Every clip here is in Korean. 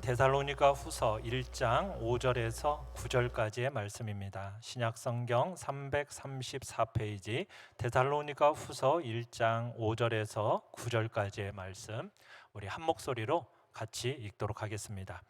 데살로니가 후서 1장 5절에서 9절까지의 말씀입니다. 신약성경 334페이지 데살로니가 후서 1장 5절에서 9절까지의 말씀, 우리 한 목소리로 같이 읽도록 하겠습니다.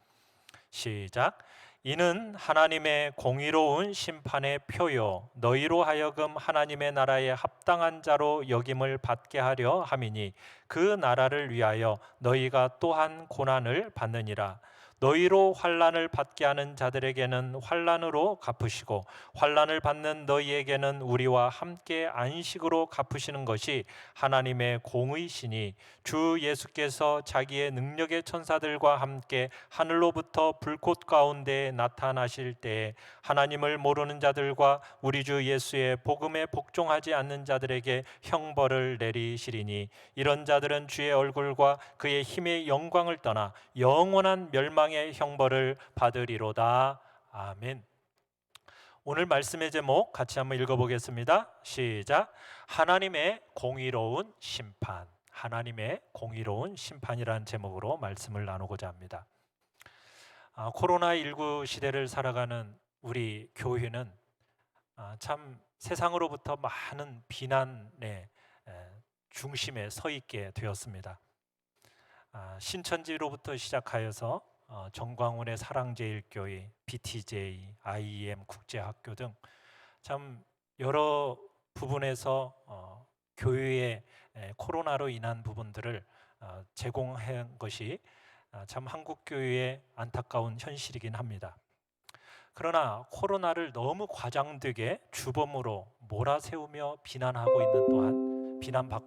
시작. 이는 하나님의 공의로운 심판의 표요 너희로 하여금 하나님의 나라에 합당한 자로 여김을 받게 하려 함이니 그 나라를 위하여 너희가 또한 고난을 받느니라. 너희로 환난을 받게 하는 자들에게는 환난으로 갚으시고 환난을 받는 너희에게는 우리와 함께 안식으로 갚으시는 것이 하나님의 공의시니 주 예수께서 자기의 능력의 천사들과 함께 하늘로부터 불꽃 가운데 나타나실 때에 하나님을 모르는 자들과 우리 주 예수의 복음에 복종하지 않는 자들에게 형벌을 내리시리니 이런 자들은 주의 얼굴과 그의 힘의 영광을 떠나 영원한 멸망의 형벌을 받으리로다. 아멘. 오늘 말씀의 제목 같이 한번 읽어보겠습니다. 시작. 하나님의 공의로운 심판. 하나님의 공의로운 심판이라는 제목으로 말씀을 나누고자 합니다. 코로나19 시대를 살아가는 우리 교회는 참 세상으로부터 많은 비난의 중심에 서 있게 되었습니다. 신천지로부터 시작하여서 정광훈의 사랑제일교회, BTJ, IEM 국제학교 등 참 여러 부분에서 교회의 코로나로 인한 부분들을 제공한 것이 참 한국교회의 안타까운 현실이긴 합니다. 그러나 코로나를 너무 과장되게 주범으로 몰아세우며 비난받고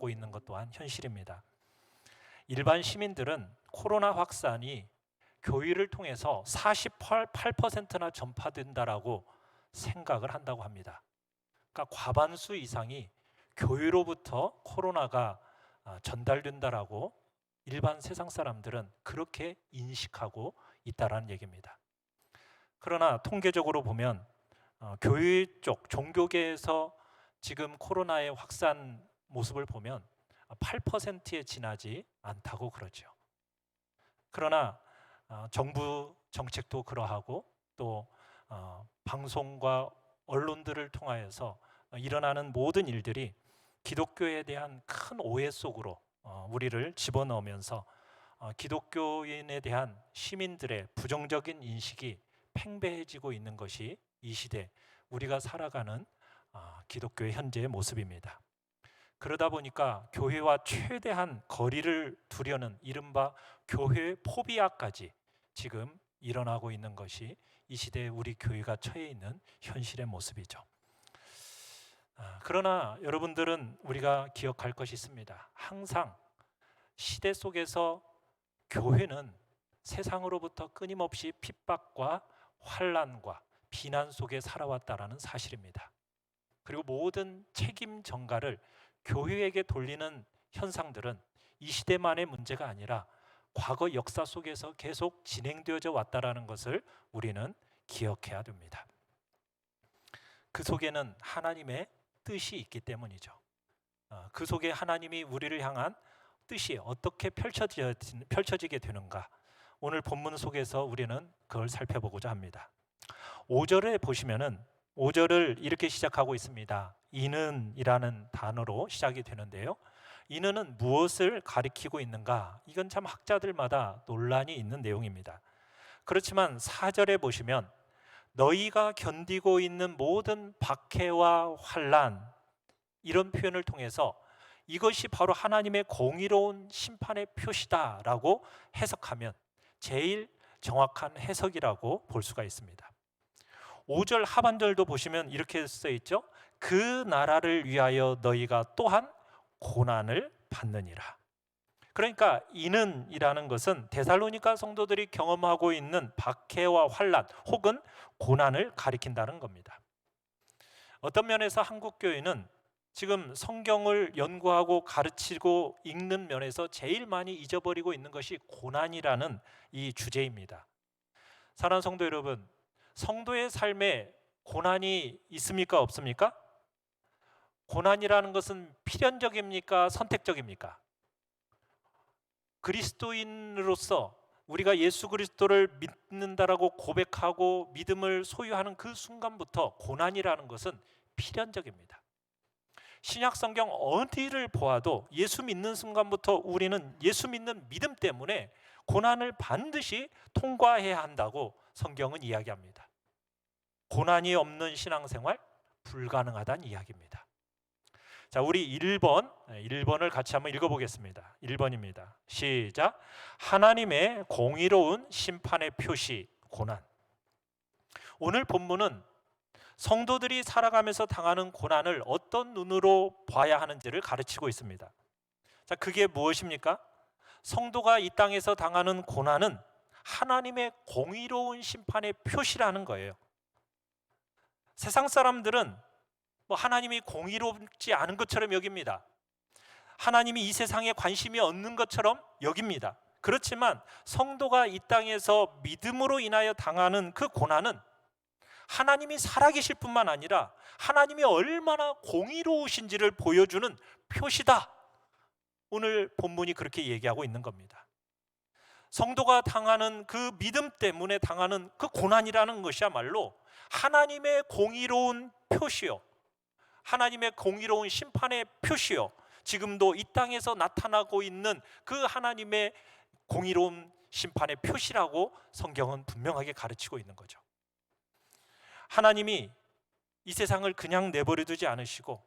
있는 것 또한 현실입니다. 일반 시민들은 코로나 확산이 교회를 통해서 48%나 전파된다라고 생각을 한다고 합니다. 그러니까 과반수 이상이 교회로부터 코로나가 전달된다라고 일반 세상 사람들은 그렇게 인식하고 있다라는 얘기입니다. 그러나 통계적으로 보면 교회 쪽 종교계에서 지금 코로나의 확산 모습을 보면 8%에 지나지 않다고 그러죠. 그러나 정부 정책도 그러하고 또 방송과 언론들을 통하여서 일어나는 모든 일들이 기독교에 대한 큰 오해 속으로 우리를 집어넣으면서 기독교인에 대한 시민들의 부정적인 인식이 팽배해지고 있는 것이 이 시대 우리가 살아가는 기독교의 현재의 모습입니다. 그러다 보니까 교회와 최대한 거리를 두려는 이른바 교회 포비아까지 지금 일어나고 있는 것이 이 시대에 우리 교회가 처해 있는 현실의 모습이죠. 그러나 여러분들은 우리가 기억할 것이 있습니다. 항상 시대 속에서 교회는 세상으로부터 끊임없이 핍박과 환난과 비난 속에 살아왔다라는 사실입니다. 그리고 모든 책임 전가를 교회에게 돌리는 현상들은 이 시대만의 문제가 아니라 과거 역사 속에서 계속 진행되어져 왔다라는 것을 우리는 기억해야 됩니다. 그 속에는 하나님의 뜻이 있기 때문이죠. 그 속에 하나님이 우리를 향한 뜻이 어떻게 펼쳐지게 되는가, 오늘 본문 속에서 우리는 그걸 살펴보고자 합니다. 5절에 보시면은 5절을 이렇게 시작하고 있습니다. 이는 이라는 단어로 시작이 되는데요. 이는 무엇을 가리키고 있는가? 이건 참 학자들마다 논란이 있는 내용입니다. 그렇지만 4절에 보시면 너희가 견디고 있는 모든 박해와 환난, 이런 표현을 통해서 이것이 바로 하나님의 공의로운 심판의 표시다라고 해석하면 제일 정확한 해석이라고 볼 수가 있습니다. 5절 하반절도 보시면 이렇게 써 있죠. 그 나라를 위하여 너희가 또한 고난을 받느니라. 그러니까 이는 이라는 것은 데살로니가 성도들이 경험하고 있는 박해와 환난 혹은 고난을 가리킨다는 겁니다. 어떤 면에서 한국교회는 지금 성경을 연구하고 가르치고 읽는 면에서 제일 많이 잊어버리고 있는 것이 고난이라는 이 주제입니다. 사랑하는 성도 여러분, 성도의 삶에 고난이 있습니까? 없습니까? 고난이라는 것은 필연적입니까? 선택적입니까? 그리스도인으로서 우리가 예수 그리스도를 믿는다라고 고백하고 믿음을 소유하는 그 순간부터 고난이라는 것은 필연적입니다. 신약 성경 어디를 보아도 예수 믿는 순간부터 우리는 예수 믿는 믿음 때문에 고난을 반드시 통과해야 한다고 성경은 이야기합니다. 고난이 없는 신앙생활 불가능하다는 이야기입니다. 자, 우리 1번을 같이 한번 읽어보겠습니다. 1번입니다. 시작. 하나님의 공의로운 심판의 표시, 고난. 오늘 본문은 성도들이 살아가면서 당하는 고난을 어떤 눈으로 봐야 하는지를 가르치고 있습니다. 자, 그게 무엇입니까? 성도가 이 땅에서 당하는 고난은 하나님의 공의로운 심판의 표시라는 거예요. 세상 사람들은 하나님이 공의롭지 않은 것처럼 여깁니다. 하나님이 이 세상에 관심이 없는 것처럼 여깁니다. 그렇지만 성도가 이 땅에서 믿음으로 인하여 당하는 그 고난은 하나님이 살아계실 뿐만 아니라 하나님이 얼마나 공의로우신지를 보여주는 표시다. 오늘 본문이 그렇게 얘기하고 있는 겁니다. 성도가 당하는 그 믿음 때문에 당하는 그 고난이라는 것이야말로 하나님의 공의로운 표시요, 하나님의 공의로운 심판의 표시요, 지금도 이 땅에서 나타나고 있는 그 하나님의 공의로운 심판의 표시라고 성경은 분명하게 가르치고 있는 거죠. 하나님이 이 세상을 그냥 내버려 두지 않으시고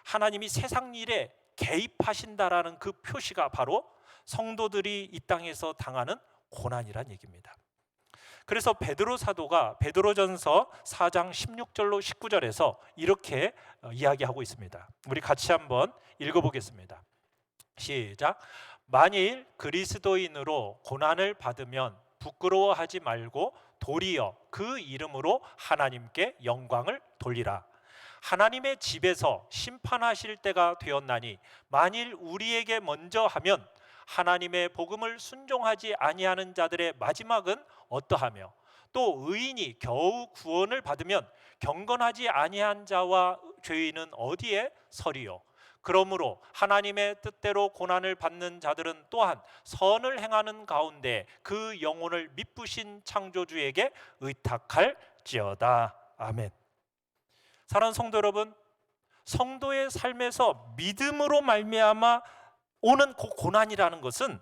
하나님이 세상 일에 개입하신다라는 그 표시가 바로 성도들이 이 땅에서 당하는 고난이란 얘기입니다. 그래서 베드로 사도가 베드로전서 4장 16절로 19절에서 이렇게 이야기하고 있습니다. 우리 같이 한번 읽어보겠습니다. 시작. 만일 그리스도인으로 고난을 받으면 부끄러워하지 말고 도리어 그 이름으로 하나님께 영광을 돌리라. 하나님의 집에서 심판하실 때가 되었나니 만일 우리에게 먼저 하면 하나님의 복음을 순종하지 아니하는 자들의 마지막은 어떠하며 또 의인이 겨우 구원을 받으면 경건하지 아니한 자와 죄인은 어디에 서리요. 그러므로 하나님의 뜻대로 고난을 받는 자들은 또한 선을 행하는 가운데 그 영혼을 미쁘신 창조주에게 의탁할지어다. 아멘. 사랑하는 성도 여러분, 성도의 삶에서 믿음으로 말미암아 오는 고난이라는 것은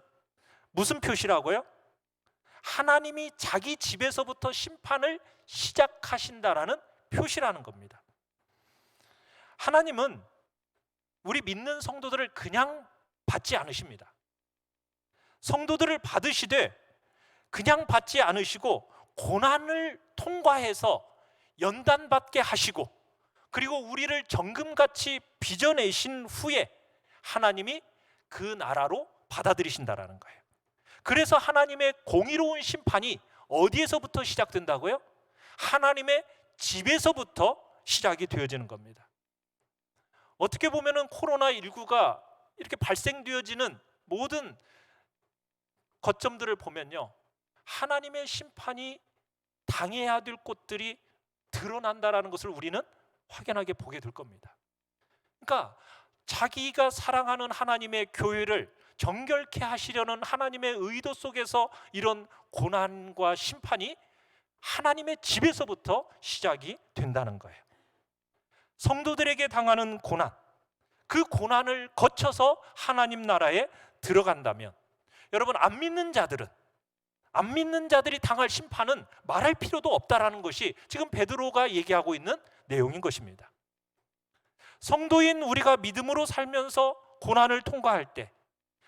무슨 표시라고요? 하나님이 자기 집에서부터 심판을 시작하신다라는 표시라는 겁니다. 하나님은 우리 믿는 성도들을 그냥 받지 않으십니다. 성도들을 받으시되 그냥 받지 않으시고 고난을 통과해서 연단받게 하시고 그리고 우리를 정금같이 빚어내신 후에 하나님이 그 나라로 받아들이신다라는 거예요. 그래서 하나님의 공의로운 심판이 어디에서부터 시작된다고요? 하나님의 집에서부터 시작이 되어지는 겁니다. 어떻게 보면은 코로나19가 이렇게 발생되어지는 모든 거점들을 보면요, 하나님의 심판이 당해야 될 곳들이 드러난다라는 것을 우리는 확연하게 보게 될 겁니다. 그러니까 자기가 사랑하는 하나님의 교회를 정결케 하시려는 하나님의 의도 속에서 이런 고난과 심판이 하나님의 집에서부터 시작이 된다는 거예요. 성도들에게 당하는 고난, 그 고난을 거쳐서 하나님 나라에 들어간다면 여러분, 안 믿는 자들이 당할 심판은 말할 필요도 없다라는 것이 지금 베드로가 얘기하고 있는 내용인 것입니다. 성도인 우리가 믿음으로 살면서 고난을 통과할 때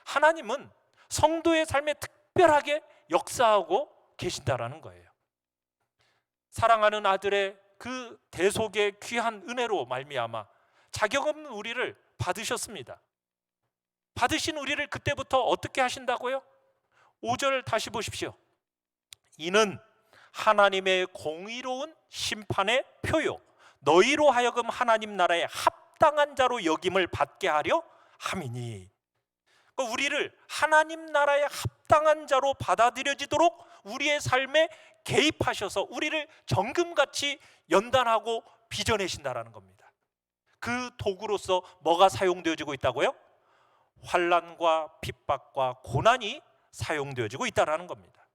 하나님은 성도의 삶에 특별하게 역사하고 계신다라는 거예요. 사랑하는 아들의 그 대속의 귀한 은혜로 말미암아 자격 없는 우리를 받으셨습니다. 받으신 우리를 그때부터 어떻게 하신다고요? 5절 다시 보십시오. 이는 하나님의 공의로운 심판의 표요 너희로 하여금 하나님 나라에 합당한 자로 여김을 받게 하려 함이니. 그러니까 우리를 하나님 나라에 합당한 자로 받아들여지도록 우리의 삶에 개입하셔서 우리를 정금같이 연단하고 빚어내신다라는 겁니다. 그 도구로서 뭐가 사용되어지고 있다고요? 환난과 핍박과 고난이 사용되어지고 있다라는 겁니다.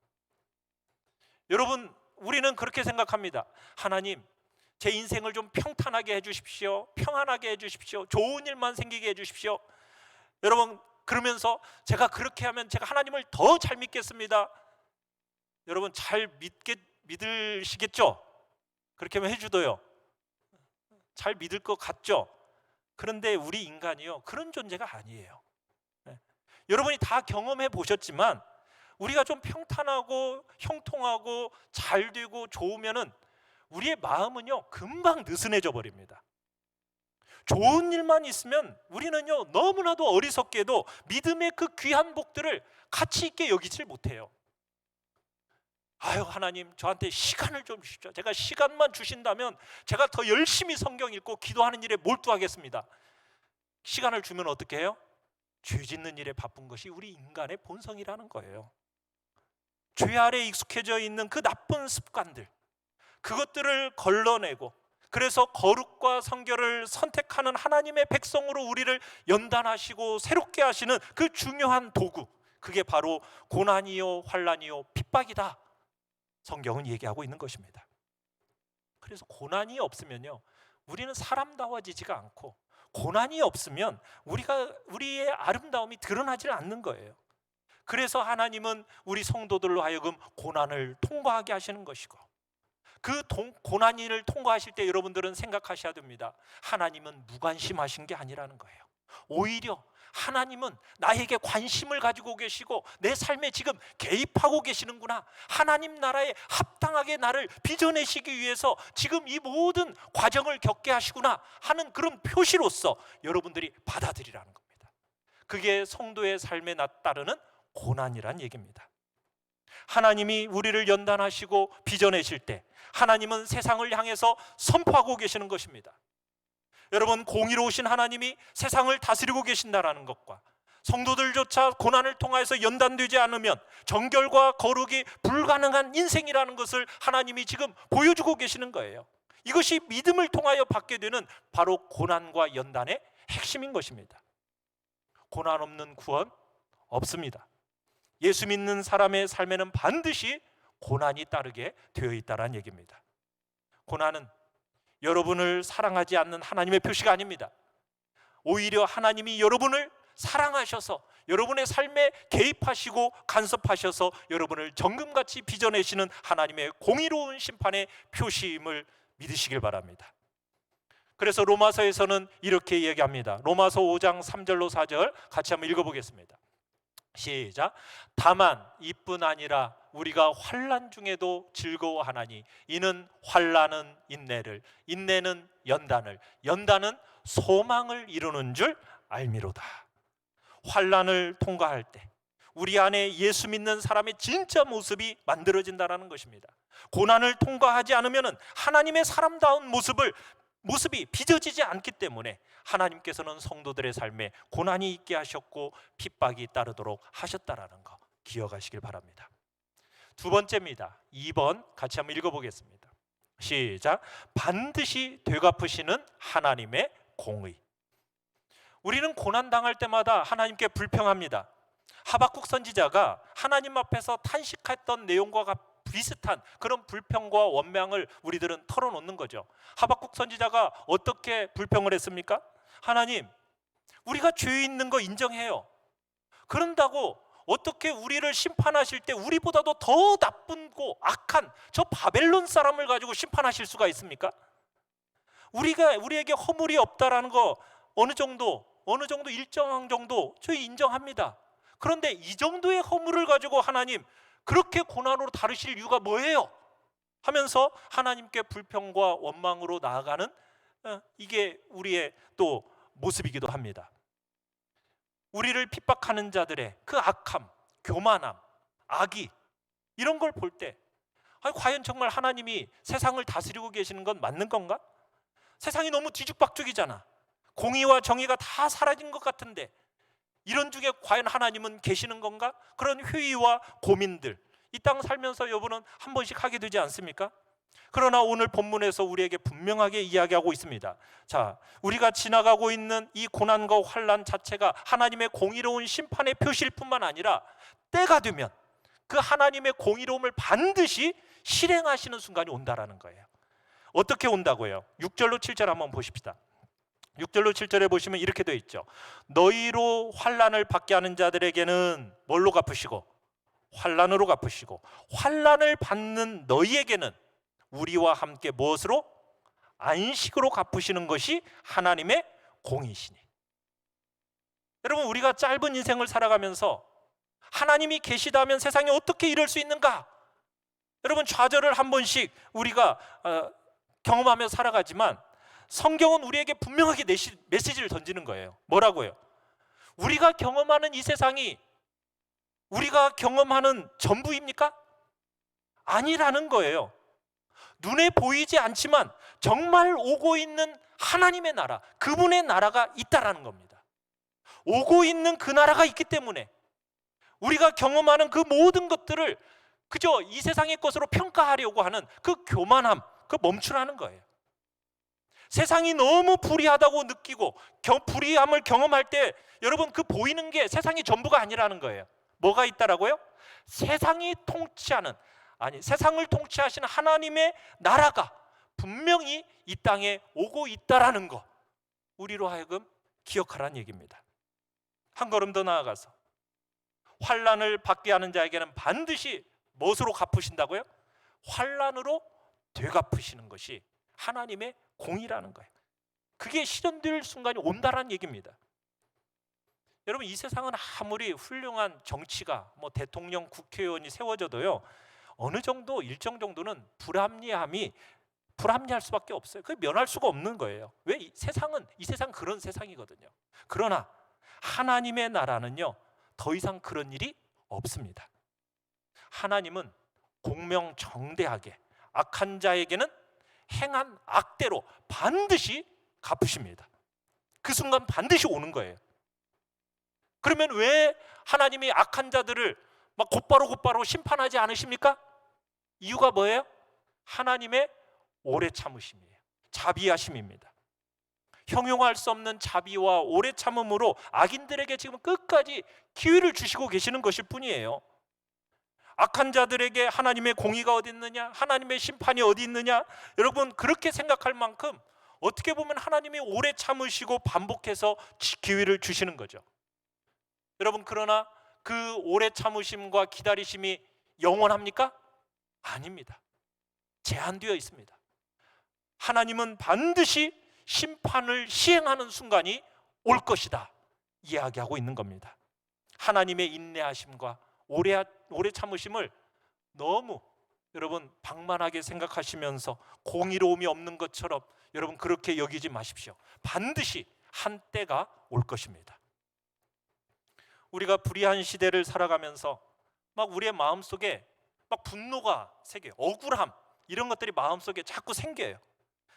여러분, 우리는 그렇게 생각합니다. 하나님, 제 인생을 좀 평탄하게 해주십시오. 평안하게 해주십시오. 좋은 일만 생기게 해주십시오. 여러분, 그러면서 제가 그렇게 하면 제가 하나님을 더 잘 믿겠습니다. 여러분, 잘 믿으시겠죠? 그렇게 하면 해주도요. 잘 믿을 것 같죠? 그런데 우리 인간이요, 그런 존재가 아니에요. 여러분이 다 경험해 보셨지만 우리가 좀 평탄하고 형통하고 잘 되고 좋으면은 우리의 마음은요, 금방 느슨해져 버립니다. 좋은 일만 있으면 우리는요, 너무나도 어리석게도 믿음의 그 귀한 복들을 가치 있게 여기질 못해요. 아유, 하나님, 저한테 시간을 좀 주십시오. 제가 시간만 주신다면 제가 더 열심히 성경 읽고 기도하는 일에 몰두하겠습니다. 시간을 주면 어떻게 해요? 죄 짓는 일에 바쁜 것이 우리 인간의 본성이라는 거예요. 죄 아래 익숙해져 있는 그 나쁜 습관들, 그것들을 걸러내고, 그래서 거룩과 성결을 선택하는 하나님의 백성으로 우리를 연단하시고 새롭게 하시는 그 중요한 도구, 그게 바로 고난이요 환난이요 핍박이다, 성경은 얘기하고 있는 것입니다. 그래서 고난이 없으면요, 우리는 사람다워지지가 않고, 고난이 없으면 우리의 아름다움이 드러나지 않는 거예요. 그래서 하나님은 우리 성도들로 하여금 고난을 통과하게 하시는 것이고, 그 고난을 통과하실 때 여러분들은 생각하셔야 됩니다. 하나님은 무관심하신 게 아니라는 거예요. 오히려 하나님은 나에게 관심을 가지고 계시고 내 삶에 지금 개입하고 계시는구나, 하나님 나라에 합당하게 나를 빚어내시기 위해서 지금 이 모든 과정을 겪게 하시구나 하는 그런 표시로서 여러분들이 받아들이라는 겁니다. 그게 성도의 삶에 따르는 고난이란 얘기입니다. 하나님이 우리를 연단하시고 빚어내실 때 하나님은 세상을 향해서 선포하고 계시는 것입니다. 여러분, 공의로우신 하나님이 세상을 다스리고 계신다라는 것과 성도들조차 고난을 통해서 연단되지 않으면 정결과 거룩이 불가능한 인생이라는 것을 하나님이 지금 보여주고 계시는 거예요. 이것이 믿음을 통하여 받게 되는 바로 고난과 연단의 핵심인 것입니다. 고난 없는 구원 없습니다. 예수 믿는 사람의 삶에는 반드시 고난이 따르게 되어 있다는 얘기입니다. 고난은 여러분을 사랑하지 않는 하나님의 표시가 아닙니다. 오히려 하나님이 여러분을 사랑하셔서 여러분의 삶에 개입하시고 간섭하셔서 여러분을 정금같이 빚어내시는 하나님의 공의로운 심판의 표시임을 믿으시길 바랍니다. 그래서 로마서에서는 이렇게 얘기합니다. 로마서 5장 3절로 4절 같이 한번 읽어보겠습니다. 시작. 다만 이뿐 아니라 우리가 환난 중에도 즐거워하나니 이는 환난은 인내를, 인내는 연단을, 연단은 소망을 이루는 줄 알미로다. 환난을 통과할 때 우리 안에 예수 믿는 사람의 진짜 모습이 만들어진다는 것입니다. 고난을 통과하지 않으면 하나님의 사람다운 모습이 빚어지지 않기 때문에 하나님께서는 성도들의 삶에 고난이 있게 하셨고 핍박이 따르도록 하셨다라는 거 기억하시길 바랍니다. 두 번째입니다. 2번 같이 한번 읽어보겠습니다. 시작. 반드시 되갚으시는 하나님의 공의. 우리는 고난당할 때마다 하나님께 불평합니다. 하박국 선지자가 하나님 앞에서 탄식했던 내용과 비슷한 그런 불평과 원망을 우리들은 털어놓는 거죠. 하박국 선지자가 어떻게 불평을 했습니까? 하나님, 우리가 죄 있는 거 인정해요. 그런다고 어떻게 우리를 심판하실 때 우리보다도 더 나쁘고 악한 저 바벨론 사람을 가지고 심판하실 수가 있습니까? 우리에게 허물이 없다라는 거 어느 정도 일정한 정도 저희 인정합니다. 그런데 이 정도의 허물을 가지고 하나님 그렇게 고난으로 다루실 이유가 뭐예요? 하면서 하나님께 불평과 원망으로 나아가는 이게 우리의 또 모습이기도 합니다. 우리를 핍박하는 자들의 그 악함, 교만함, 악의 이런 걸 볼 때 과연 정말 하나님이 세상을 다스리고 계시는 건 맞는 건가? 세상이 너무 뒤죽박죽이잖아. 공의와 정의가 다 사라진 것 같은데 이런 중에 과연 하나님은 계시는 건가? 그런 회의와 고민들 이 땅 살면서 여러분은 한 번씩 하게 되지 않습니까? 그러나 오늘 본문에서 우리에게 분명하게 이야기하고 있습니다. 자, 우리가 지나가고 있는 이 고난과 환난 자체가 하나님의 공의로운 심판의 표시일 뿐만 아니라 때가 되면 그 하나님의 공의로움을 반드시 실행하시는 순간이 온다라는 거예요. 어떻게 온다고요? 6절로 7절 한번 보십시다. 6절로 7절에 보시면 이렇게 되어 있죠. 너희로 환난을 받게 하는 자들에게는 뭘로 갚으시고? 환난으로 갚으시고, 환난을 받는 너희에게는 우리와 함께 무엇으로? 안식으로 갚으시는 것이 하나님의 공이시니. 여러분, 우리가 짧은 인생을 살아가면서 하나님이 계시다면 세상에 어떻게 이럴 수 있는가? 여러분, 좌절을 한 번씩 우리가 경험하며 살아가지만 성경은 우리에게 분명하게 메시지를 던지는 거예요. 뭐라고요? 우리가 경험하는 이 세상이 우리가 경험하는 전부입니까? 아니라는 거예요. 눈에 보이지 않지만 정말 오고 있는 하나님의 나라, 그분의 나라가 있다라는 겁니다. 오고 있는 그 나라가 있기 때문에 우리가 경험하는 그 모든 것들을 그저 이 세상의 것으로 평가하려고 하는 그 교만함, 그 멈추라는 거예요. 세상이 너무 불의하다고 느끼고 불의함을 경험할 때 여러분, 그 보이는 게 세상이 전부가 아니라는 거예요. 뭐가 있다라고요? 세상을 통치하시는 하나님의 나라가 분명히 이 땅에 오고 있다라는 거, 우리로 하여금 기억하라는 얘기입니다. 한 걸음 더 나아가서 환난을 받게 하는 자에게는 반드시 무엇으로 갚으신다고요? 환난으로 되갚으시는 것이 하나님의 공이라는 거예요. 그게 실현될 순간이 온다라는 얘기입니다. 여러분, 이 세상은 아무리 훌륭한 정치가 대통령, 국회의원이 세워져도요, 어느 정도 일정 정도는 불합리할 수밖에 없어요. 그게 면할 수가 없는 거예요. 왜? 이 세상 그런 세상이거든요. 그러나 하나님의 나라는요, 더 이상 그런 일이 없습니다. 하나님은 공명정대하게 악한 자에게는 행한 악대로 반드시 갚으십니다. 그 순간 반드시 오는 거예요. 그러면 왜 하나님이 악한 자들을 막 곧바로 심판하지 않으십니까? 이유가 뭐예요? 하나님의 오래 참으심이에요. 자비하심입니다. 형용할 수 없는 자비와 오래 참음으로 악인들에게 지금 끝까지 기회를 주시고 계시는 것일 뿐이에요. 악한 자들에게 하나님의 공의가 어디 있느냐? 하나님의 심판이 어디 있느냐? 여러분, 그렇게 생각할 만큼 어떻게 보면 하나님이 오래 참으시고 반복해서 기회를 주시는 거죠. 여러분, 그러나 그 오래 참으심과 기다리심이 영원합니까? 아닙니다. 제한되어 있습니다. 하나님은 반드시 심판을 시행하는 순간이 올 것이다 이야기하고 있는 겁니다. 하나님의 인내하심과 오래 참으심을 너무 여러분 방만하게 생각하시면서 공의로움이 없는 것처럼 여러분 그렇게 여기지 마십시오. 반드시 한때가 올 것입니다. 우리가 불의한 시대를 살아가면서 막 우리의 마음속에 막 분노가 생겨요. 억울함, 이런 것들이 마음속에 자꾸 생겨요.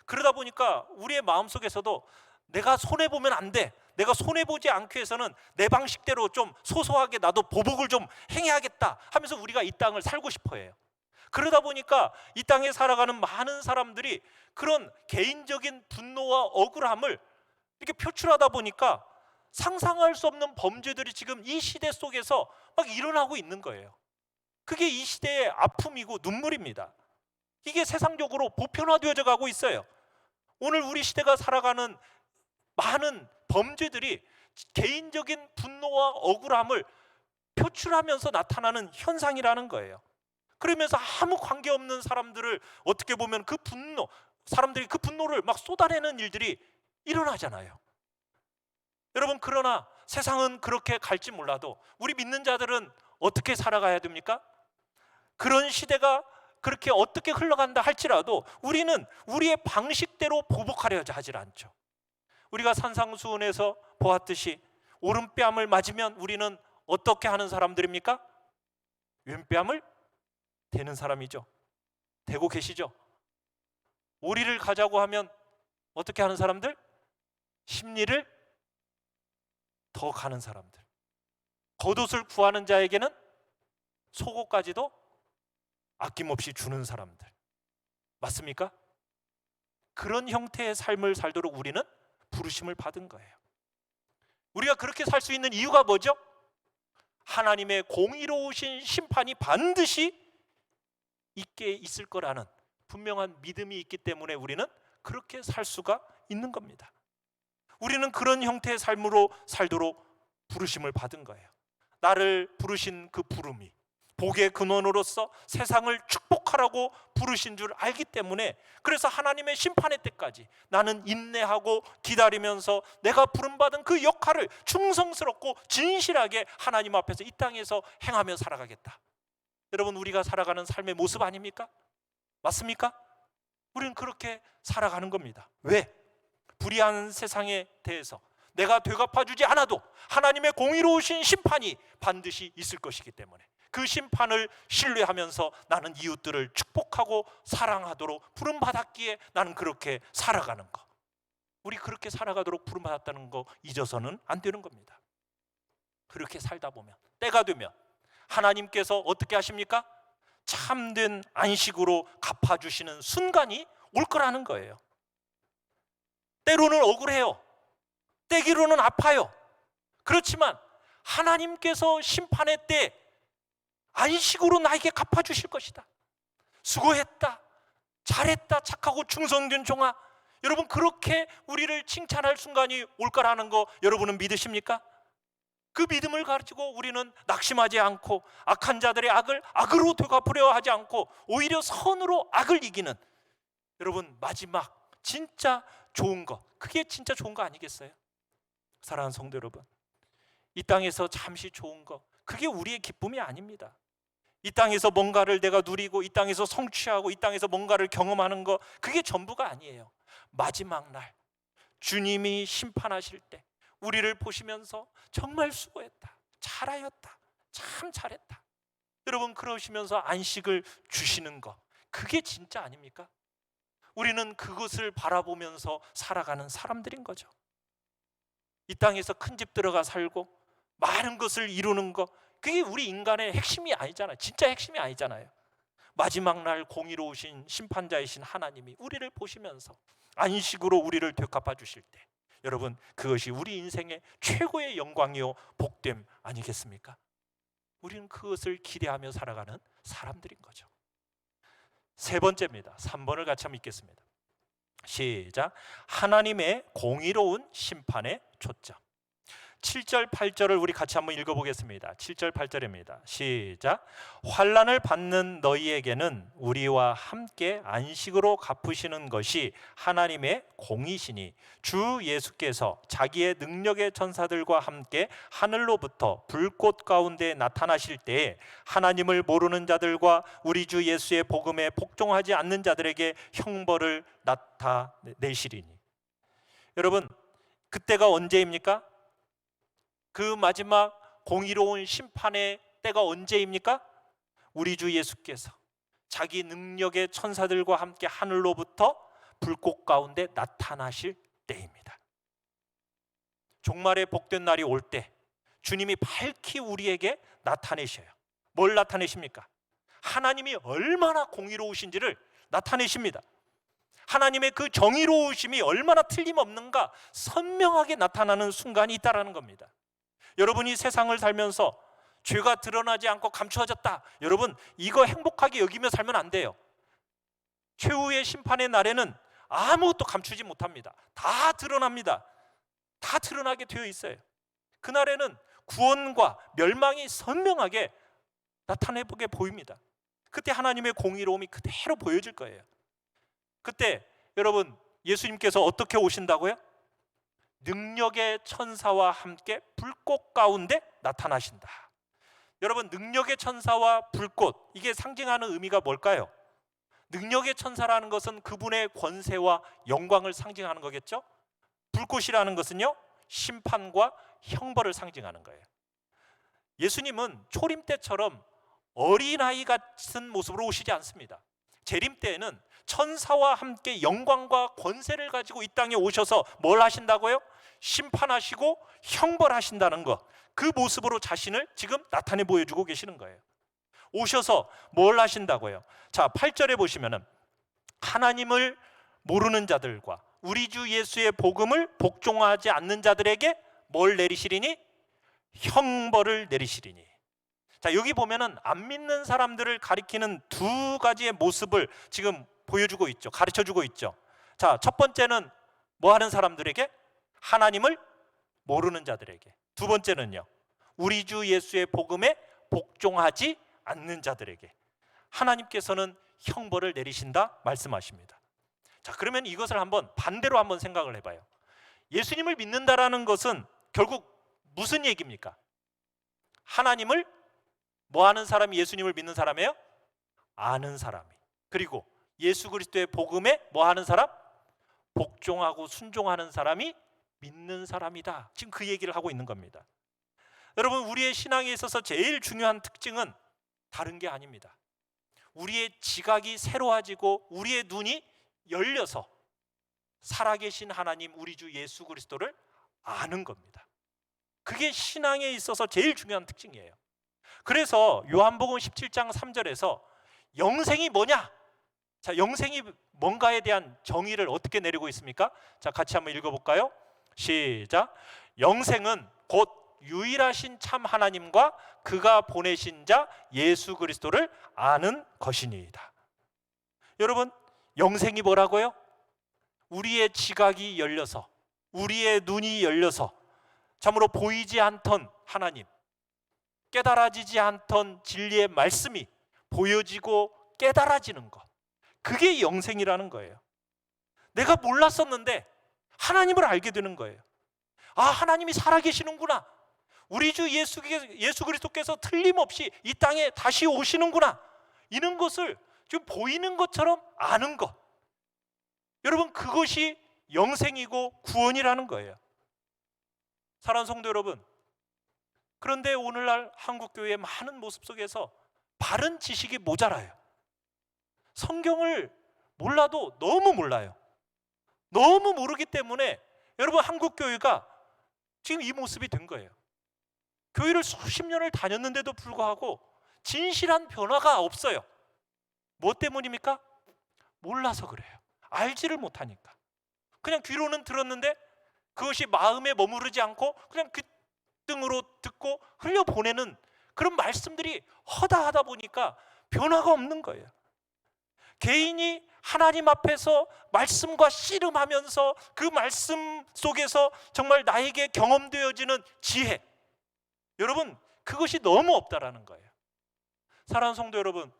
그러다 보니까 우리의 마음속에서도 내가 손해보면 안 돼, 내가 손해보지 않기 위해서는 내 방식대로 좀 소소하게 나도 보복을 좀 행해야겠다 하면서 우리가 이 땅을 살고 싶어 해요. 그러다 보니까 이 땅에 살아가는 많은 사람들이 그런 개인적인 분노와 억울함을 이렇게 표출하다 보니까 상상할 수 없는 범죄들이 지금 이 시대 속에서 막 일어나고 있는 거예요. 그게 이 시대의 아픔이고 눈물입니다. 이게 세상적으로 보편화되어져 가고 있어요. 오늘 우리 시대가 살아가는 많은 범죄들이 개인적인 분노와 억울함을 표출하면서 나타나는 현상이라는 거예요. 그러면서 아무 관계없는 사람들을 어떻게 보면 사람들이 그 분노를 막 쏟아내는 일들이 일어나잖아요. 여러분, 그러나 세상은 그렇게 갈지 몰라도 우리 믿는 자들은 어떻게 살아가야 됩니까? 그런 시대가 그렇게 어떻게 흘러간다 할지라도 우리는 우리의 방식대로 보복하려 하지 않죠. 우리가 산상수훈에서 보았듯이 오른뺨을 맞으면 우리는 어떻게 하는 사람들입니까? 왼뺨을 대는 사람이죠. 대고 계시죠? 오리를 가자고 하면 어떻게 하는 사람들? 심리를 더 가는 사람들. 겉옷을 구하는 자에게는 속옷까지도 아낌없이 주는 사람들. 맞습니까? 그런 형태의 삶을 살도록 우리는 부르심을 받은 거예요. 우리가 그렇게 살 수 있는 이유가 뭐죠? 하나님의 공의로우신 심판이 반드시 있게 있을 거라는 분명한 믿음이 있기 때문에 우리는 그렇게 살 수가 있는 겁니다. 우리는 그런 형태의 삶으로 살도록 부르심을 받은 거예요. 나를 부르신 그 부름이 복의 근원으로서 세상을 축복하라고 부르신 줄 알기 때문에, 그래서 하나님의 심판의 때까지 나는 인내하고 기다리면서 내가 부름받은 그 역할을 충성스럽고 진실하게 하나님 앞에서 이 땅에서 행하며 살아가겠다. 여러분, 우리가 살아가는 삶의 모습 아닙니까? 맞습니까? 우리는 그렇게 살아가는 겁니다. 왜? 불의한 세상에 대해서 내가 되갚아주지 않아도 하나님의 공의로우신 심판이 반드시 있을 것이기 때문에 그 심판을 신뢰하면서 나는 이웃들을 축복하고 사랑하도록 부름받았기에 나는 그렇게 살아가는 것, 우리 그렇게 살아가도록 부름받았다는 거 잊어서는 안 되는 겁니다. 그렇게 살다 보면 때가 되면 하나님께서 어떻게 하십니까? 참된 안식으로 갚아주시는 순간이 올 거라는 거예요. 때로는 억울해요. 때기로는 아파요. 그렇지만 하나님께서 심판의 때 안식으로 나에게 갚아주실 것이다. 수고했다, 잘했다, 착하고 충성된 종아. 여러분, 그렇게 우리를 칭찬할 순간이 올 거라는 거 여러분은 믿으십니까? 그 믿음을 가지고 우리는 낙심하지 않고 악한 자들의 악을 악으로 되갚으려 하지 않고 오히려 선으로 악을 이기는, 여러분, 마지막 진짜 좋은 거, 그게 진짜 좋은 거 아니겠어요? 사랑하는 성도 여러분, 이 땅에서 잠시 좋은 거, 그게 우리의 기쁨이 아닙니다. 이 땅에서 뭔가를 내가 누리고 이 땅에서 성취하고 이 땅에서 뭔가를 경험하는 거, 그게 전부가 아니에요. 마지막 날 주님이 심판하실 때 우리를 보시면서 정말 수고했다, 잘하였다, 참 잘했다, 여러분 그러시면서 안식을 주시는 거, 그게 진짜 아닙니까? 우리는 그것을 바라보면서 살아가는 사람들인 거죠. 이 땅에서 큰 집 들어가 살고 많은 것을 이루는 거, 그게 우리 인간의 핵심이 아니잖아요. 진짜 핵심이 아니잖아요. 마지막 날 공의로우신 심판자이신 하나님이 우리를 보시면서 안식으로 우리를 되갚아 주실 때, 여러분, 그것이 우리 인생의 최고의 영광이요 복됨 아니겠습니까? 우리는 그것을 기대하며 살아가는 사람들인 거죠. 세 번째입니다. 3번을 같이 한번 읽겠습니다. 시작. 하나님의 공의로운 심판의 초점. 7절 8절을 우리 같이 한번 읽어보겠습니다. 7절 8절입니다. 시작. 환난을 받는 너희에게는 우리와 함께 안식으로 갚으시는 것이 하나님의 공의시니 주 예수께서 자기의 능력의 천사들과 함께 하늘로부터 불꽃 가운데 나타나실 때에 하나님을 모르는 자들과 우리 주 예수의 복음에 복종하지 않는 자들에게 형벌을 나타내시리니. 여러분, 그때가 언제입니까? 그 마지막 공의로운 심판의 때가 언제입니까? 우리 주 예수께서 자기 능력의 천사들과 함께 하늘로부터 불꽃 가운데 나타나실 때입니다. 종말의 복된 날이 올 때 주님이 밝히 우리에게 나타내셔요. 뭘 나타내십니까? 하나님이 얼마나 공의로우신지를 나타내십니다. 하나님의 그 정의로우심이 얼마나 틀림없는가 선명하게 나타나는 순간이 있다는 겁니다. 여러분이 세상을 살면서 죄가 드러나지 않고 감추어졌다, 여러분 이거 행복하게 여기며 살면 안 돼요. 최후의 심판의 날에는 아무것도 감추지 못합니다. 다 드러납니다. 다 드러나게 되어 있어요. 그날에는 구원과 멸망이 선명하게 나타내보게 보입니다. 그때 하나님의 공의로움이 그대로 보여질 거예요. 그때 여러분, 예수님께서 어떻게 오신다고요? 능력의 천사와 함께 불꽃 가운데 나타나신다. 여러분, 능력의 천사와 불꽃, 이게 상징하는 의미가 뭘까요? 능력의 천사라는 것은 그분의 권세와 영광을 상징하는 거겠죠? 불꽃이라는 것은요, 심판과 형벌을 상징하는 거예요. 예수님은 초림 때처럼 어린아이 같은 모습으로 오시지 않습니다. 재림 때에는 천사와 함께 영광과 권세를 가지고 이 땅에 오셔서 뭘 하신다고요? 심판하시고 형벌하신다는 것, 그 모습으로 자신을 지금 나타내 보여주고 계시는 거예요. 오셔서 뭘 하신다고요? 자, 8절에 보시면은 하나님을 모르는 자들과 우리 주 예수의 복음을 복종하지 않는 자들에게 뭘 내리시리니? 형벌을 내리시리니. 자, 여기 보면은 안 믿는 사람들을 가리키는 두 가지의 모습을 지금 보여주고 있죠. 가르쳐주고 있죠. 자, 첫 번째는 뭐 하는 사람들에게? 하나님을 모르는 자들에게. 두 번째는요, 우리 주 예수의 복음에 복종하지 않는 자들에게 하나님께서는 형벌을 내리신다 말씀하십니다. 자, 그러면 이것을 한번 반대로 한번 생각을 해봐요. 예수님을 믿는다라는 것은 결국 무슨 얘기입니까? 하나님을 뭐 하는 사람이 예수님을 믿는 사람이에요? 아는 사람이. 그리고 예수 그리스도의 복음에 뭐 하는 사람? 복종하고 순종하는 사람이 믿는 사람이다. 지금 그 얘기를 하고 있는 겁니다. 여러분, 우리의 신앙에 있어서 제일 중요한 특징은 다른 게 아닙니다. 우리의 지각이 새로워지고 우리의 눈이 열려서 살아계신 하나님, 우리 주 예수 그리스도를 아는 겁니다. 그게 신앙에 있어서 제일 중요한 특징이에요. 그래서 요한복음 17장 3절에서 영생이 뭐냐? 자, 영생이 뭔가에 대한 정의를 어떻게 내리고 있습니까? 자, 같이 한번 읽어볼까요? 시작. 영생은 곧 유일하신 참 하나님과 그가 보내신 자 예수 그리스도를 아는 것이니이다. 여러분, 영생이 뭐라고요? 우리의 지각이 열려서, 우리의 눈이 열려서 참으로 보이지 않던 하나님, 깨달아지지 않던 진리의 말씀이 보여지고 깨달아지는 것, 그게 영생이라는 거예요. 내가 몰랐었는데 하나님을 알게 되는 거예요. 아, 하나님이 살아계시는구나. 우리 주 예수 그리스도께서 틀림없이 이 땅에 다시 오시는구나. 이런 것을 지금 보이는 것처럼 아는 것, 여러분, 그것이 영생이고 구원이라는 거예요. 사랑하는 성도 여러분, 그런데 오늘날 한국교회의 많은 모습 속에서 바른 지식이 모자라요. 성경을 몰라도 너무 몰라요. 너무 모르기 때문에 여러분, 한국교회가 지금 이 모습이 된 거예요. 교회를 수십 년을 다녔는데도 불구하고 진실한 변화가 없어요. 뭐 때문입니까? 몰라서 그래요. 알지를 못하니까. 그냥 귀로는 들었는데 그것이 마음에 머무르지 않고 그냥 귓등으로 듣고 흘려보내는 그런 말씀들이 허다하다 보니까 변화가 없는 거예요. 개인이 하나님 앞에서 말씀과 씨름하면서 그 말씀 속에서 정말 나에게 경험되어지는 지혜, 여러분, 그것이 너무 없다라는 거예요. 사랑하는 성도 여러분,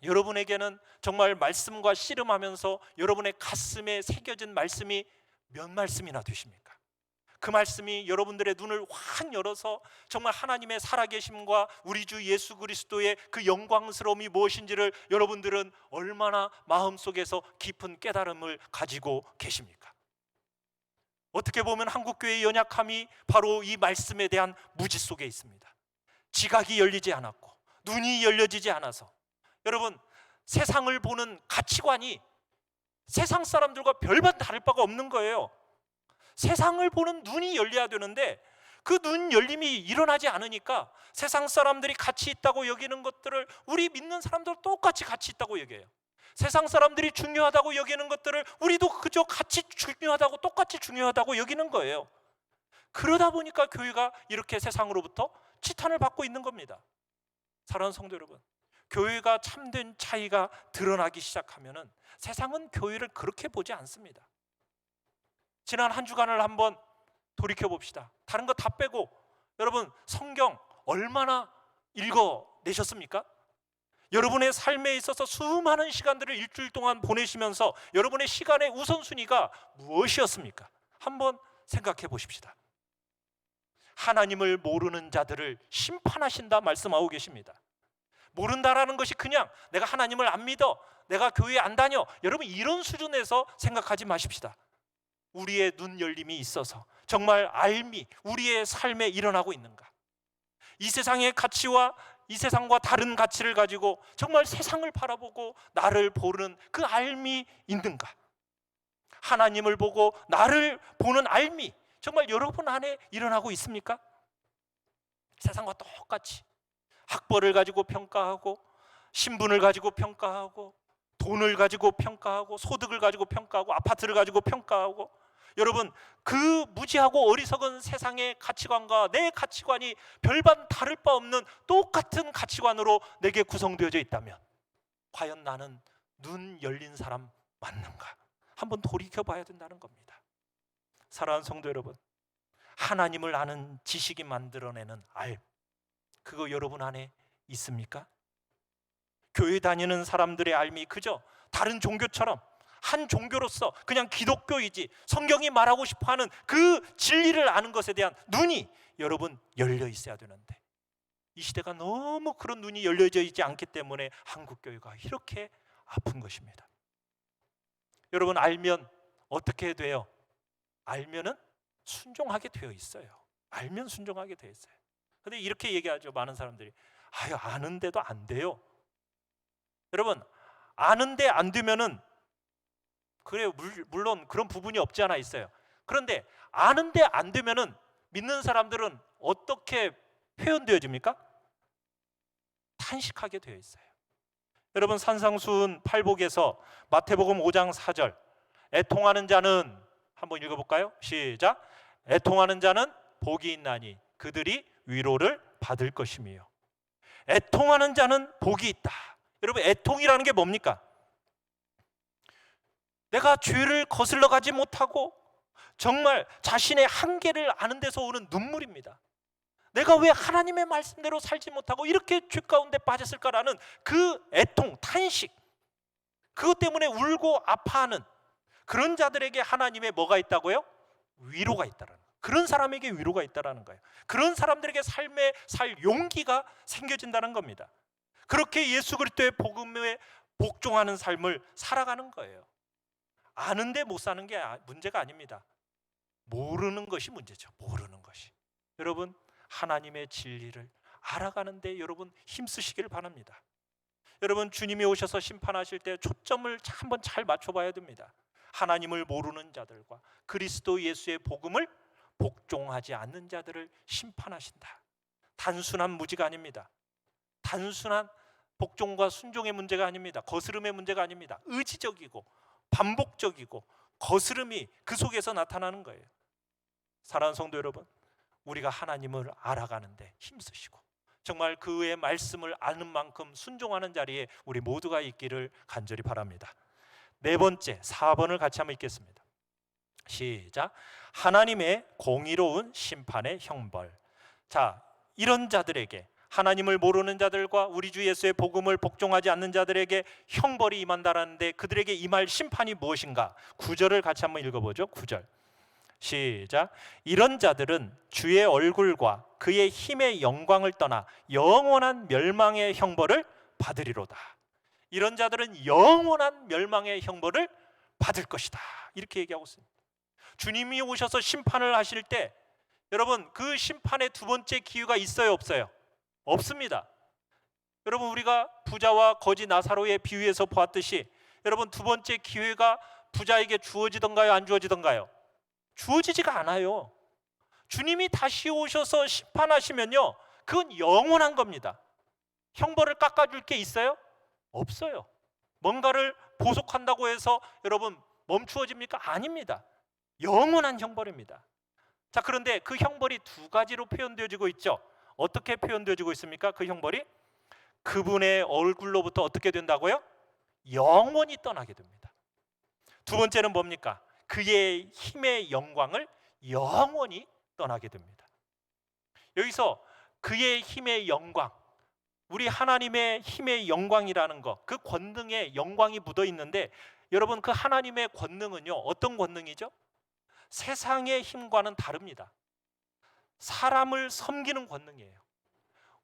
여러분에게는 정말 말씀과 씨름하면서 여러분의 가슴에 새겨진 말씀이 몇 말씀이나 되십니까? 그 말씀이 여러분들의 눈을 확 열어서 정말 하나님의 살아계심과 우리 주 예수 그리스도의 그 영광스러움이 무엇인지를 여러분들은 얼마나 마음속에서 깊은 깨달음을 가지고 계십니까? 어떻게 보면 한국교회의 연약함이 바로 이 말씀에 대한 무지 속에 있습니다. 지각이 열리지 않았고 눈이 열려지지 않아서 여러분, 세상을 보는 가치관이 세상 사람들과 별반 다를 바가 없는 거예요. 세상을 보는 눈이 열려야 되는데 그 눈 열림이 일어나지 않으니까 세상 사람들이 가치 있다고 여기는 것들을 우리 믿는 사람들 똑같이 가치 있다고 여겨요. 세상 사람들이 중요하다고 여기는 것들을 우리도 그저 같이 중요하다고, 똑같이 중요하다고 여기는 거예요. 그러다 보니까 교회가 이렇게 세상으로부터 치탄을 받고 있는 겁니다. 사랑하는 성도 여러분, 교회가 참된 차이가 드러나기 시작하면은 세상은 교회를 그렇게 보지 않습니다. 지난 한 주간을 한번 돌이켜 봅시다. 다른 거 다 빼고 여러분, 성경 얼마나 읽어내셨습니까? 여러분의 삶에 있어서 수많은 시간들을 일주일 동안 보내시면서 여러분의 시간의 우선순위가 무엇이었습니까? 한번 생각해 보십시다. 하나님을 모르는 자들을 심판하신다 말씀하고 계십니다. 모른다라는 것이 그냥 내가 하나님을 안 믿어, 내가 교회 안 다녀, 여러분 이런 수준에서 생각하지 마십시다. 우리의 눈 열림이 있어서 정말 알미, 우리의 삶에 일어나고 있는가? 이 세상의 가치와 이 세상과 다른 가치를 가지고 정말 세상을 바라보고 나를 보는 그 알미 있는가? 하나님을 보고 나를 보는 알미 정말 여러분 안에 일어나고 있습니까? 세상과 똑같이 학벌을 가지고 평가하고, 신분을 가지고 평가하고, 돈을 가지고 평가하고, 소득을 가지고 평가하고, 아파트를 가지고 평가하고, 여러분, 그 무지하고 어리석은 세상의 가치관과 내 가치관이 별반 다를 바 없는 똑같은 가치관으로 내게 구성되어져 있다면 과연 나는 눈 열린 사람 맞는가? 한번 돌이켜봐야 된다는 겁니다. 사랑하는 성도 여러분, 하나님을 아는 지식이 만들어내는 알, 그거 여러분 안에 있습니까? 교회 다니는 사람들의 알미 그저 다른 종교처럼 한 종교로서 그냥 기독교이지 성경이 말하고 싶어하는 그 진리를 아는 것에 대한 눈이 여러분 열려 있어야 되는데, 이 시대가 너무 그런 눈이 열려져 있지 않기 때문에 한국교회가 이렇게 아픈 것입니다. 여러분, 알면 어떻게 돼요? 알면은 순종하게 되어 있어요. 알면 순종하게 되어 있어요. 근데 이렇게 얘기하죠, 많은 사람들이. 아유, 아는데도 안 돼요. 여러분, 아는데 안 되면은 그래요, 물론 그런 부분이 없지 않아 있어요. 그런데 아는데 안 되면은 믿는 사람들은 어떻게 표현되어집니까? 탄식하게 되어 있어요. 여러분, 산상수훈 팔복에서 마태복음 5장 4절, 애통하는 자는, 한번 읽어볼까요? 시작. 애통하는 자는 복이 있나니 그들이 위로를 받을 것이며. 애통하는 자는 복이 있다. 여러분, 애통이라는 게 뭡니까? 내가 죄를 거슬러 가지 못하고 정말 자신의 한계를 아는 데서 오는 눈물입니다. 내가 왜 하나님의 말씀대로 살지 못하고 이렇게 죄 가운데 빠졌을까라는 그 애통, 탄식, 그것 때문에 울고 아파하는 그런 자들에게 하나님의 뭐가 있다고요? 위로가 있다라는 거예요. 그런 사람에게 위로가 있다라는 거예요. 그런 사람들에게 삶에 살 용기가 생겨진다는 겁니다. 그렇게 예수 그리스도의 복음에 복종하는 삶을 살아가는 거예요. 아는데 못 사는 게 문제가 아닙니다. 모르는 것이 문제죠. 모르는 것이. 여러분, 하나님의 진리를 알아가는데 여러분 힘쓰시길 바랍니다. 여러분, 주님이 오셔서 심판하실 때 초점을 한번 잘 맞춰봐야 됩니다. 하나님을 모르는 자들과 그리스도 예수의 복음을 복종하지 않는 자들을 심판하신다. 단순한 무지가 아닙니다. 단순한 복종과 순종의 문제가 아닙니다. 거스름의 문제가 아닙니다. 의지적이고 반복적이고 거스름이 그 속에서 나타나는 거예요. 사랑하는 성도 여러분, 우리가 하나님을 알아가는데 힘쓰시고 정말 그의 말씀을 아는 만큼 순종하는 자리에 우리 모두가 있기를 간절히 바랍니다. 네 번째, 4번을 같이 한번 읽겠습니다. 시작. 하나님의 공의로운 심판의 형벌. 자, 이런 자들에게, 하나님을 모르는 자들과 우리 주 예수의 복음을 복종하지 않는 자들에게 형벌이 임한다라는데 그들에게 임할 심판이 무엇인가? 9절을 같이 한번 읽어보죠. 9절 시작. 이런 자들은 주의 얼굴과 그의 힘의 영광을 떠나 영원한 멸망의 형벌을 받으리로다. 이런 자들은 영원한 멸망의 형벌을 받을 것이다. 이렇게 얘기하고 있습니다. 주님이 오셔서 심판을 하실 때 여러분, 그 심판의 두 번째 기회가 있어요, 없어요? 없습니다. 여러분, 우리가 부자와 거지 나사로의 비유에서 보았듯이 여러분, 두 번째 기회가 부자에게 주어지던가요, 안 주어지던가요? 주어지지가 않아요. 주님이 다시 오셔서 심판하시면요, 그건 영원한 겁니다. 형벌을 깎아줄 게 있어요? 없어요. 뭔가를 보속한다고 해서 여러분 멈추어집니까? 아닙니다. 영원한 형벌입니다. 자, 그런데 그 형벌이 두 가지로 표현되어지고 있죠. 어떻게 표현되어지고 있습니까? 그 형벌이 그분의 얼굴로부터 어떻게 된다고요? 영원히 떠나게 됩니다. 두 번째는 뭡니까? 그의 힘의 영광을 영원히 떠나게 됩니다. 여기서 그의 힘의 영광, 우리 하나님의 힘의 영광이라는 것, 그 권능에 영광이 묻어 있는데 여러분, 그 하나님의 권능은요, 어떤 권능이죠? 세상의 힘과는 다릅니다. 사람을 섬기는 권능이에요.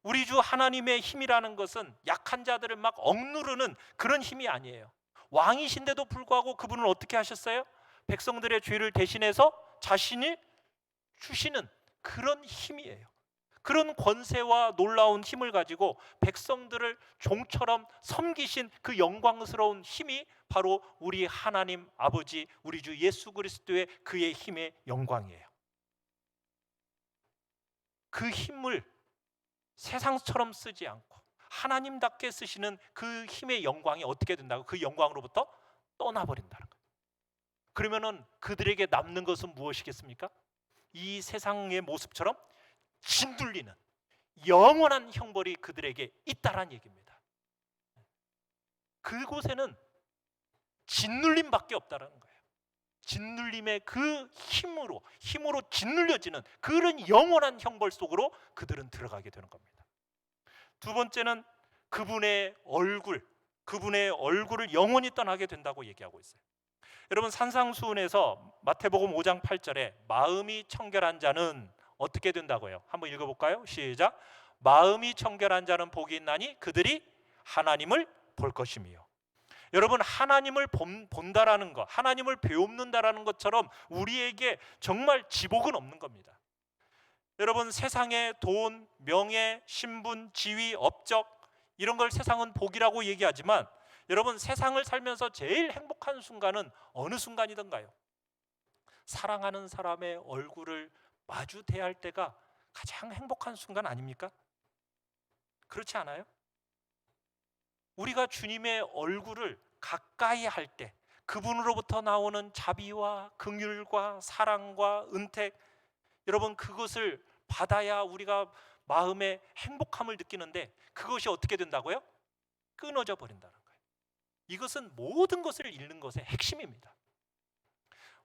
우리 주 하나님의 힘이라는 것은 약한 자들을 막 억누르는 그런 힘이 아니에요. 왕이신데도 불구하고 그분은 어떻게 하셨어요? 백성들의 죄를 대신해서 자신이 주시는 그런 힘이에요. 그런 권세와 놀라운 힘을 가지고 백성들을 종처럼 섬기신 그 영광스러운 힘이 바로 우리 하나님 아버지, 우리 주 예수 그리스도의 그의 힘의 영광이에요. 그 힘을 세상처럼 쓰지 않고 하나님답게 쓰시는 그 힘의 영광이 어떻게 된다고? 그 영광으로부터 떠나버린다는 거예요. 그러면은 그들에게 남는 것은 무엇이겠습니까? 이 세상의 모습처럼 짓눌리는 영원한 형벌이 그들에게 있다란 얘기입니다. 그곳에는 짓눌림밖에 없다라는 거예요. 짓눌림의 그 힘으로 짓눌려지는 그런 영원한 형벌 속으로 그들은 들어가게 되는 겁니다. 두 번째는 그분의 얼굴을 영원히 떠나게 된다고 얘기하고 있어요. 여러분, 산상수훈에서 마태복음 5장 8절에 마음이 청결한 자는 어떻게 된다고요? 한번 읽어볼까요? 시작. 마음이 청결한 자는 복이 있나니 그들이 하나님을 볼 것이며. 여러분, 하나님을 본다라는 것, 하나님을 배웁는다라는 것처럼 우리에게 정말 지복은 없는 겁니다. 여러분, 세상의 돈, 명예, 신분, 지위, 업적 이런 걸 세상은 복이라고 얘기하지만 여러분, 세상을 살면서 제일 행복한 순간은 어느 순간이던가요? 사랑하는 사람의 얼굴을 마주 대할 때가 가장 행복한 순간 아닙니까? 그렇지 않아요? 우리가 주님의 얼굴을 가까이 할 때 그분으로부터 나오는 자비와 긍휼과 사랑과 은택, 여러분, 그것을 받아야 우리가 마음의 행복함을 느끼는데 그것이 어떻게 된다고요? 끊어져 버린다는 거예요. 이것은 모든 것을 잃는 것의 핵심입니다.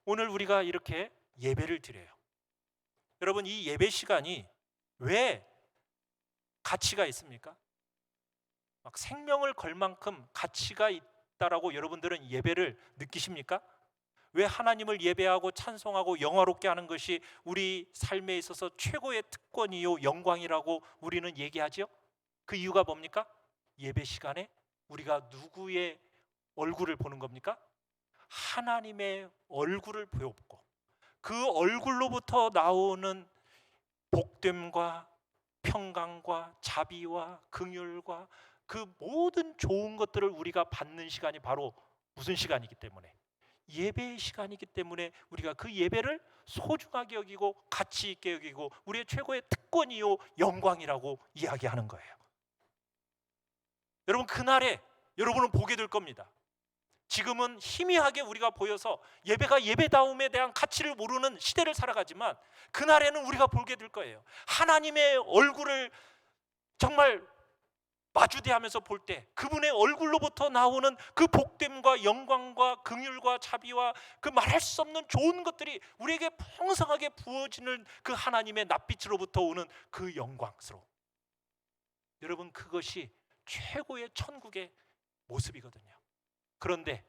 오늘 우리가 이렇게 예배를 드려요. 여러분, 이 예배 시간이 왜 가치가 있습니까? 막 생명을 걸 만큼 가치가 있다라고 여러분들은 예배를 느끼십니까? 왜 하나님을 예배하고 찬송하고 영화롭게 하는 것이 우리 삶에 있어서 최고의 특권이요 영광이라고 우리는 얘기하죠? 그 이유가 뭡니까? 예배 시간에 우리가 누구의 얼굴을 보는 겁니까? 하나님의 얼굴을 보고 그 얼굴로부터 나오는 복됨과 평강과 자비와 긍휼과 그 모든 좋은 것들을 우리가 받는 시간이 바로 무슨 시간이기 때문에? 예배의 시간이기 때문에 우리가 그 예배를 소중하게 여기고 가치 있게 여기고 우리의 최고의 특권이요 영광이라고 이야기하는 거예요. 여러분, 그날에 여러분은 보게 될 겁니다. 지금은 희미하게 우리가 보여서 예배가 예배다움에 대한 가치를 모르는 시대를 살아가지만 그날에는 우리가 보게 될 거예요. 하나님의 얼굴을 정말 마주대하면서 볼 때 그분의 얼굴로부터 나오는 그 복됨과 영광과 긍휼과 자비와 그 말할 수 없는 좋은 것들이 우리에게 풍성하게 부어지는 그 하나님의 낯빛으로부터 오는 그 영광스러움, 여러분, 그것이 최고의 천국의 모습이거든요. 그런데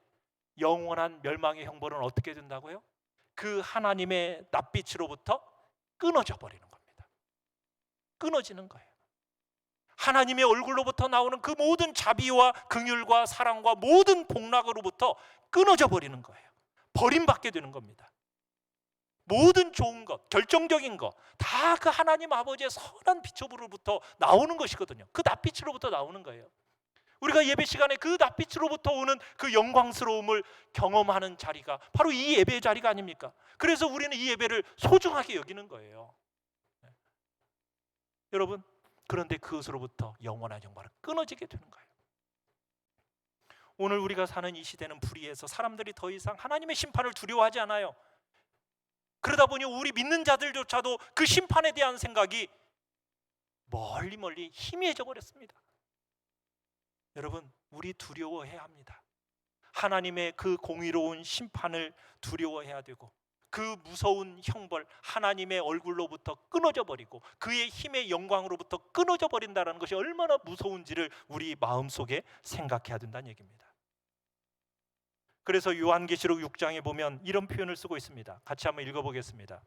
영원한 멸망의 형벌은 어떻게 된다고요? 그 하나님의 낯빛으로부터 끊어져 버리는 겁니다. 끊어지는 거예요. 하나님의 얼굴로부터 나오는 그 모든 자비와 긍휼과 사랑과 모든 복락으로부터 끊어져 버리는 거예요. 버림받게 되는 겁니다. 모든 좋은 것, 결정적인 것 다 그 하나님 아버지의 선한 빛으로부터 나오는 것이거든요. 그 낯빛으로부터 나오는 거예요. 우리가 예배 시간에 그 낯빛으로부터 오는 그 영광스러움을 경험하는 자리가 바로 이 예배의 자리가 아닙니까? 그래서 우리는 이 예배를 소중하게 여기는 거예요. 여러분, 그런데 그것으로부터 영원한 영광은 끊어지게 되는 거예요. 오늘 우리가 사는 이 시대는 불의해서 사람들이 더 이상 하나님의 심판을 두려워하지 않아요. 그러다 보니 우리 믿는 자들조차도 그 심판에 대한 생각이 멀리 희미해져 버렸습니다. 여러분, 우리 두려워해야 합니다. 하나님의 그 공의로운 심판을 두려워해야 되고 그 무서운 형벌, 하나님의 얼굴로부터 끊어져 버리고 그의 힘의 영광으로부터 끊어져 버린다는 것이 얼마나 무서운지를 우리 마음속에 생각해야 된다는 얘기입니다. 그래서 요한계시록 6장에 보면 이런 표현을 쓰고 있습니다. 같이 한번 읽어보겠습니다.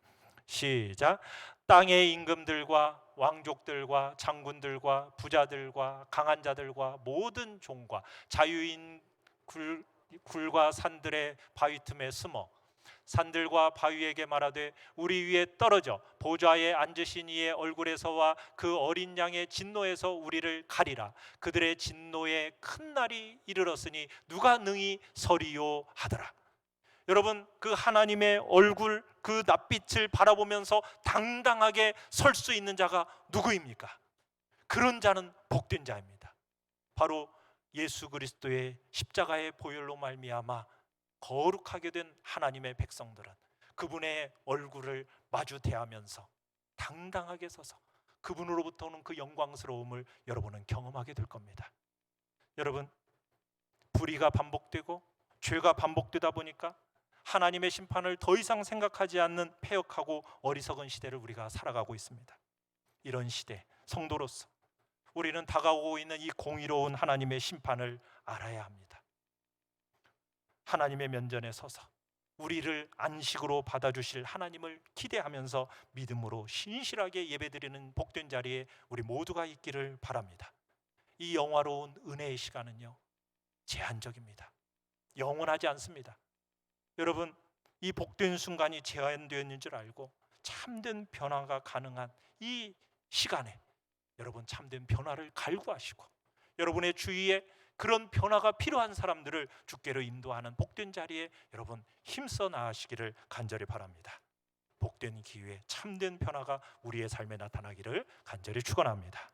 시작. 땅의 임금들과 왕족들과 장군들과 부자들과 강한 자들과 모든 종과 자유인 굴과 산들의 바위 틈에 숨어 산들과 바위에게 말하되 우리 위에 떨어져 보좌에 앉으신 이의 얼굴에서와 그 어린 양의 진노에서 우리를 가리라. 그들의 진노의 큰 날이 이르렀으니 누가 능히 서리요 하더라. 여러분, 그 하나님의 얼굴, 그 낯빛을 바라보면서 당당하게 설 수 있는 자가 누구입니까? 그런 자는 복된 자입니다. 바로 예수 그리스도의 십자가의 보혈로 말미암아 거룩하게 된 하나님의 백성들은 그분의 얼굴을 마주 대하면서 당당하게 서서 그분으로부터 오는 그 영광스러움을 여러분은 경험하게 될 겁니다. 여러분, 불의가 반복되고 죄가 반복되다 보니까 하나님의 심판을 더 이상 생각하지 않는 패역하고 어리석은 시대를 우리가 살아가고 있습니다. 이런 시대, 성도로서 우리는 다가오고 있는 이 공의로운 하나님의 심판을 알아야 합니다. 하나님의 면전에 서서 우리를 안식으로 받아주실 하나님을 기대하면서 믿음으로 신실하게 예배드리는 복된 자리에 우리 모두가 있기를 바랍니다. 이 영화로운 은혜의 시간은요, 제한적입니다. 영원하지 않습니다. 여러분, 이 복된 순간이 제한되었는 줄 알고 참된 변화가 가능한 이 시간에 여러분 참된 변화를 갈구하시고 여러분의 주위에 그런 변화가 필요한 사람들을 주께로 인도하는 복된 자리에 여러분 힘써 나아가시기를 간절히 바랍니다. 복된 기회에 참된 변화가 우리의 삶에 나타나기를 간절히 축원합니다.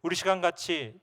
우리 시간 같이